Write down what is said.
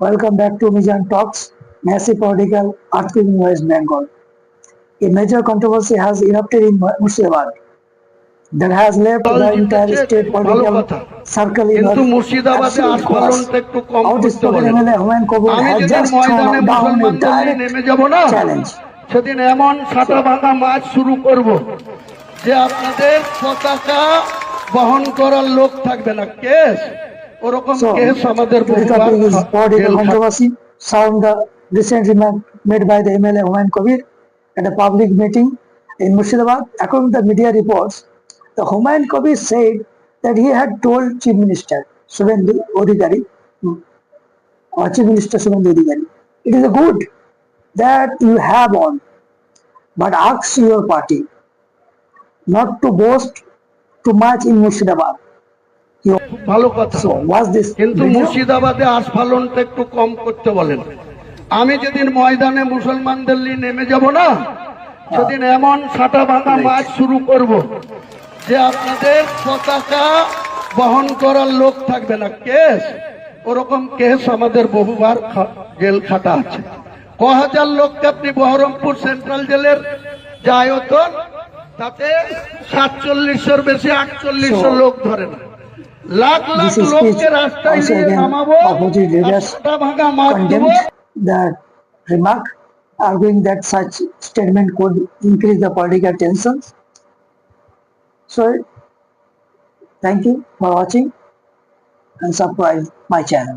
Welcome back to Mijan Talks. Massive political earthquake in West Bengal. A major controversy has erupted in Murshidabad that has left দল the entire জিতেছে state ভালো political কথা, circle in কিন্তু an মুর্শিদাবাদে absolute chaos. আস্ফালনটা একটু কম করতে Outspoken বলেন। MLA Humayun Kabir আমি has যেদিন just ময়দানে thrown down a মুসলমানদের নিয়ে direct নেমে যাব না, challenge. সেদিন এমন ছাটা ভাঙা মাছ শুরু করব যে আপনাদের পতাকা বহন করার লোক থাকবে না। কেস ওরকম So, কেস আমাদের the topic is political controversy surrounding the recent remark made by the MLA Humayun Kabir at a public meeting in Murshidabad. According to the media reports, the Humayun Kabir said that he had told Chief Minister Suvendu Odhikari, or Chief Minister Suvendu Odhikari, it is good that you have on, but ask your party not to boast too much in Murshidabad. ভালো কথা, So, was this কিন্তু video? মুর্শিদাবাদে আস্ফালনটা একটু কম করতে বলেন। আমি যেদিন ময়দানে মুসলমানদের নিয়ে নেমে যাব না, সেদিন এমন ছাটা ভাঙা মাছ শুরু করব যে আপনাদের পতাকা বহন করার লোক থাকবে না। কেস ওরকম কেস আমাদের বহুবার জেল খাটা আছে। ক হাজার লোককে আপনি বহরমপুর সেন্ট্রাল জেলের যে আয়তন, তাতে 4700-এর বেশি 4800 লোক ধরে না। লাখ লাখ This লোককে speech রাস্তায় also নিয়ে again নামাবো, opposite leaders ছাটা ভাঙা মাছ দেবো। condemned that remark, arguing that such statement could increase the political tensions. So, thank you for watching and subscribe my channel.